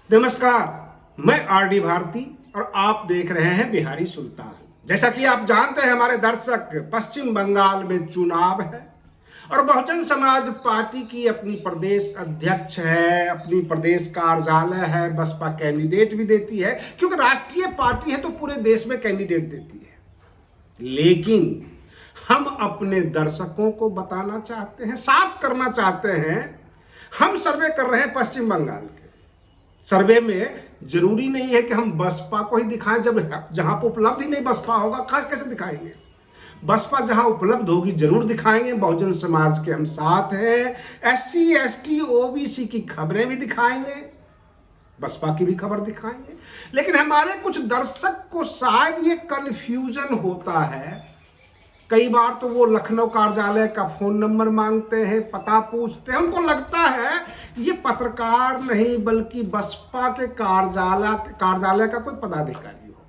नमस्कार, मैं आरडी भारती और आप देख रहे हैं बिहारी सुल्तान। जैसा कि आप जानते हैं हमारे दर्शक, पश्चिम बंगाल में चुनाव है और बहुजन समाज पार्टी की अपनी प्रदेश अध्यक्ष है, अपनी प्रदेश कार्यालय है, बसपा कैंडिडेट भी देती है क्योंकि राष्ट्रीय पार्टी है तो पूरे देश में कैंडिडेट देती है। लेकिन हम अपने दर्शकों को बताना चाहते हैं, साफ करना चाहते हैं, हम सर्वे कर रहे हैं पश्चिम बंगाल के। सर्वे में जरूरी नहीं है कि हम बसपा को ही दिखाएं, जब जहां पर उपलब्ध ही नहीं बसपा होगा खास कैसे दिखाएंगे। बसपा जहां उपलब्ध होगी जरूर दिखाएंगे। बहुजन समाज के हम साथ हैं, SC ST OBC की खबरें भी दिखाएंगे, बसपा की भी खबर दिखाएंगे। लेकिन हमारे कुछ दर्शक को शायद ये कंफ्यूजन होता है, कई बार तो वो लखनऊ कार्यालय का फोन नंबर मांगते हैं, पता पूछते हैं, उनको लगता है ये पत्रकार नहीं बल्कि बसपा के कार्यालय का कोई पदाधिकारी हो,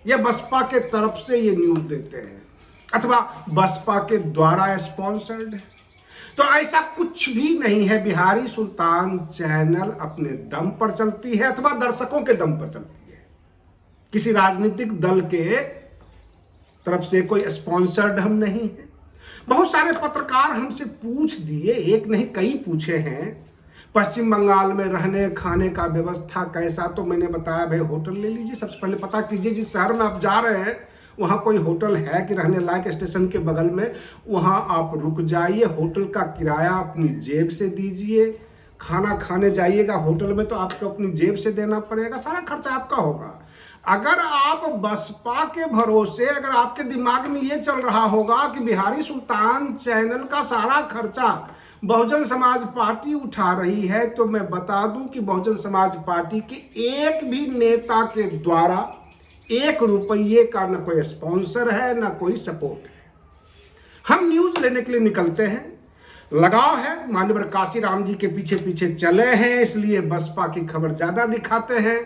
या बसपा के तरफ से ये न्यूज देते हैं अथवा बसपा के द्वारा स्पॉन्सर्ड है। तो ऐसा कुछ भी नहीं है। बिहारी सुल्तान चैनल अपने दम पर चलती है अथवा दर्शकों के दम पर चलती है। किसी राजनीतिक दल के तरफ से कोई स्पॉन्सर्ड हम नहीं है। बहुत सारे पत्रकार हमसे पूछ दिए, एक नहीं कई पूछे हैं, पश्चिम बंगाल में रहने खाने का व्यवस्था कैसा। तो मैंने बताया भाई होटल ले लीजिए, सबसे पहले पता कीजिए जिस शहर में आप जा रहे हैं वहाँ कोई होटल है कि रहने लायक, स्टेशन के बगल में, वहाँ आप रुक जाइए। होटल का किराया अपनी जेब से दीजिए। खाना खाने जाइएगा होटल में तो आपको अपनी जेब से देना पड़ेगा, सारा खर्चा आपका होगा। अगर आप बसपा के भरोसे, अगर आपके दिमाग में ये चल रहा होगा कि बिहारी सुल्तान चैनल का सारा खर्चा बहुजन समाज पार्टी उठा रही है, तो मैं बता दूं कि बहुजन समाज पार्टी के एक भी नेता के द्वारा 1 रुपये का न कोई स्पॉन्सर है न कोई सपोर्ट है। हम न्यूज लेने के लिए निकलते हैं, लगाव है, माननीय काशीराम जी के पीछे पीछे चले हैं, इसलिए बसपा की खबर ज्यादा दिखाते हैं।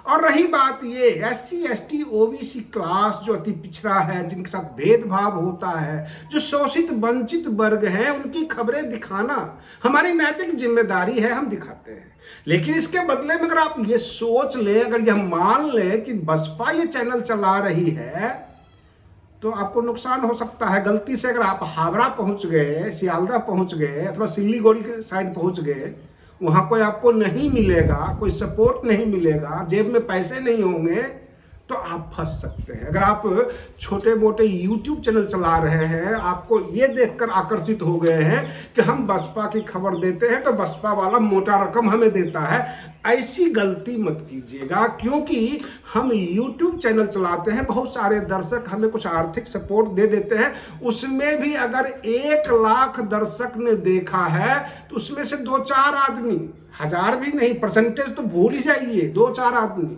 और रही बात ये SC ST OBC क्लास जो अति पिछड़ा है, जिनके साथ भेदभाव होता है, जो शोषित वंचित वर्ग हैं, उनकी खबरें दिखाना हमारी नैतिक जिम्मेदारी है, हम दिखाते हैं। लेकिन इसके बदले में अगर आप ये सोच लें, अगर यह मान लें कि बसपा ये चैनल चला रही है, तो आपको नुकसान हो सकता है। गलती से अगर आप हावड़ा पहुंच गए, सियालदह पहुंच गए अथवा सिल्लीगुड़ी के साइड पहुंच गए, वहां कोई आपको नहीं मिलेगा, कोई सपोर्ट नहीं मिलेगा, जेब में पैसे नहीं होंगे, तो आप फंस सकते हैं। अगर आप छोटे मोटे YouTube चैनल चला रहे हैं, आपको ये देखकर आकर्षित हो गए हैं कि हम बसपा की खबर देते हैं तो बसपा वाला मोटा रकम हमें देता है, ऐसी गलती मत कीजिएगा। क्योंकि हम YouTube चैनल चलाते हैं, बहुत सारे दर्शक हमें कुछ आर्थिक सपोर्ट दे देते हैं, उसमें भी अगर 1 लाख दर्शक ने देखा है तो उसमें से 2-4 आदमी, 1000 भी नहीं, परसेंटेज तो भूल ही जाइए, 2-4 आदमी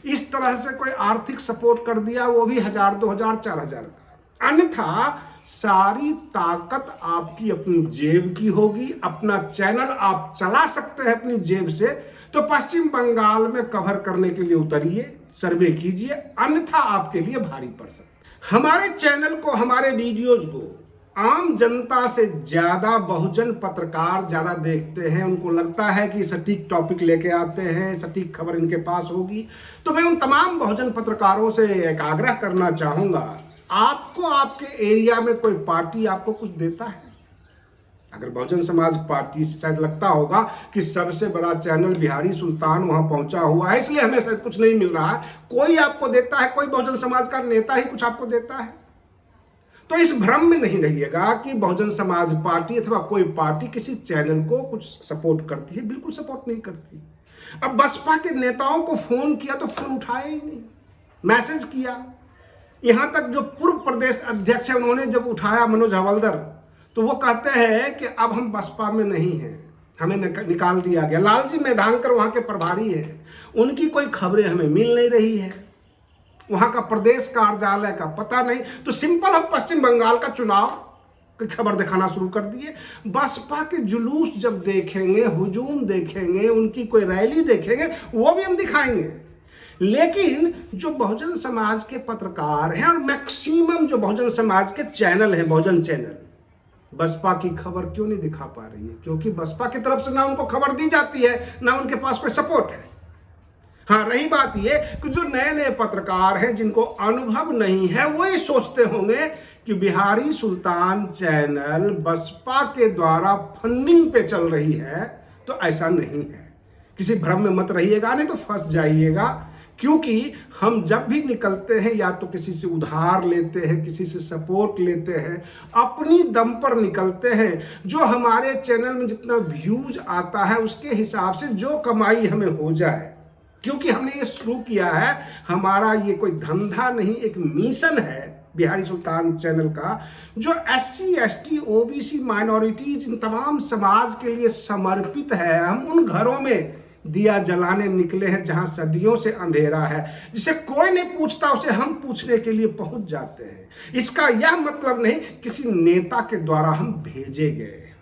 इस तरह से कोई आर्थिक सपोर्ट कर दिया, वो भी 1000, 2000, 4000 का। अन्यथा सारी ताकत आपकी अपनी जेब की होगी। अपना चैनल आप चला सकते हैं अपनी जेब से, तो पश्चिम बंगाल में कवर करने के लिए उतरिए, सर्वे कीजिए, अन्यथा आपके लिए भारी पड़ सकता है। हमारे चैनल को, हमारे वीडियोज को आम जनता से ज्यादा बहुजन पत्रकार ज्यादा देखते हैं। उनको लगता है कि सटीक टॉपिक लेके आते हैं, सटीक खबर इनके पास होगी। तो मैं उन तमाम बहुजन पत्रकारों से एक आग्रह करना चाहूंगा, आपको आपके एरिया में कोई पार्टी आपको कुछ देता है? अगर बहुजन समाज पार्टी से शायद लगता होगा कि सबसे बड़ा चैनल बिहारी सुल्तान वहां पहुंचा हुआ है, इसलिए हमें शायद कुछ नहीं मिल रहा है, कोई आपको देता है, कोई बहुजन समाज का नेता ही कुछ आपको देता है, तो इस भ्रम में नहीं रहिएगा कि बहुजन समाज पार्टी अथवा कोई पार्टी किसी चैनल को कुछ सपोर्ट करती है। बिल्कुल सपोर्ट नहीं करती। अब बसपा के नेताओं को फोन किया तो फोन उठाया ही नहीं, मैसेज किया, यहां तक जो पूर्व प्रदेश अध्यक्ष है उन्होंने जब उठाया, मनोज हवलदार, तो वो कहते हैं कि अब हम बसपा में नहीं हैं, हमें निकाल दिया गया। लालजी मेधांकर वहां के प्रभारी है, उनकी कोई खबरें हमें मिल नहीं रही है, वहां का प्रदेश कार्यालय का पता नहीं। तो सिंपल हम पश्चिम बंगाल का चुनाव की खबर दिखाना शुरू कर दिए। बसपा के जुलूस जब देखेंगे, हुजूम देखेंगे, उनकी कोई रैली देखेंगे, वो भी हम दिखाएंगे। लेकिन जो बहुजन समाज के पत्रकार हैं और मैक्सिमम जो बहुजन समाज के चैनल हैं, बहुजन चैनल, बसपा की खबर क्यों नहीं दिखा पा रही है? क्योंकि बसपा की तरफ से ना उनको खबर दी जाती है, ना उनके पास कोई सपोर्ट है। हाँ, रही बात ये कि जो नए नए पत्रकार हैं जिनको अनुभव नहीं है वो ये सोचते होंगे कि बिहारी सुल्तान चैनल बसपा के द्वारा फंडिंग पे चल रही है, तो ऐसा नहीं है। किसी भ्रम में मत रहिएगा, नहीं तो फंस जाइएगा। क्योंकि हम जब भी निकलते हैं या तो किसी से उधार लेते हैं, किसी से सपोर्ट लेते हैं, अपनी दम पर निकलते हैं। जो हमारे चैनल में जितना व्यूज आता है उसके हिसाब से जो कमाई हमें हो जाए, क्योंकि हमने ये शुरू किया है, हमारा ये कोई धंधा नहीं, एक मिशन है बिहारी सुल्तान चैनल का, जो SC ST OBC माइनॉरिटीज, इन तमाम समाज के लिए समर्पित है। हम उन घरों में दिया जलाने निकले हैं जहां सदियों से अंधेरा है, जिसे कोई नहीं पूछता उसे हम पूछने के लिए पहुंच जाते हैं। इसका यह मतलब नहीं किसी नेता के द्वारा हम भेजे गए।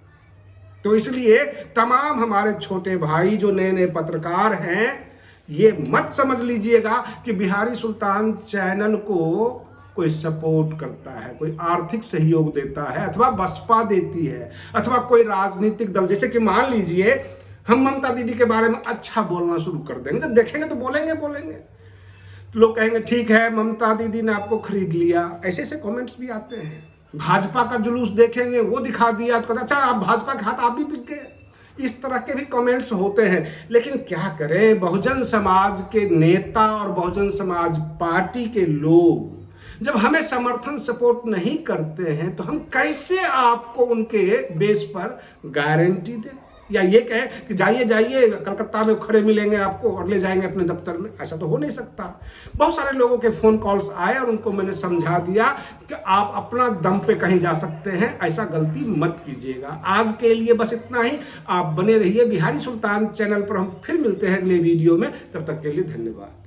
तो इसलिए तमाम हमारे छोटे भाई जो नए नए पत्रकार हैं, ये मत समझ लीजिएगा कि बिहारी सुल्तान चैनल को कोई सपोर्ट करता है, कोई आर्थिक सहयोग देता है, अथवा बसपा देती है, अथवा कोई राजनीतिक दल। जैसे कि मान लीजिए हम ममता दीदी के बारे में अच्छा बोलना शुरू कर देंगे, जब देखेंगे तो बोलेंगे तो लोग कहेंगे ठीक है ममता दीदी ने आपको खरीद लिया। ऐसे ऐसे कमेंट्स भी आते हैं। भाजपा का जुलूस देखेंगे, वो दिखा दिया तो अच्छा आप भाजपा के हाथ आप भी बिक गए। इस तरह के भी कमेंट्स होते हैं। लेकिन क्या करें, बहुजन समाज के नेता और बहुजन समाज पार्टी के लोग जब हमें समर्थन सपोर्ट नहीं करते हैं तो हम कैसे आपको उनके बेस पर गारंटी दें, या ये कहें कि जाइए जाइए कलकत्ता में खड़े मिलेंगे आपको और ले जाएंगे अपने दफ्तर में। ऐसा तो हो नहीं सकता। बहुत सारे लोगों के फोन कॉल्स आए और उनको मैंने समझा दिया कि आप अपना दम पे कहीं जा सकते हैं, ऐसा गलती मत कीजिएगा। आज के लिए बस इतना ही। आप बने रहिए बिहारी सुल्तान चैनल पर। हम फिर मिलते हैं अगले वीडियो में। तब तक के लिए धन्यवाद।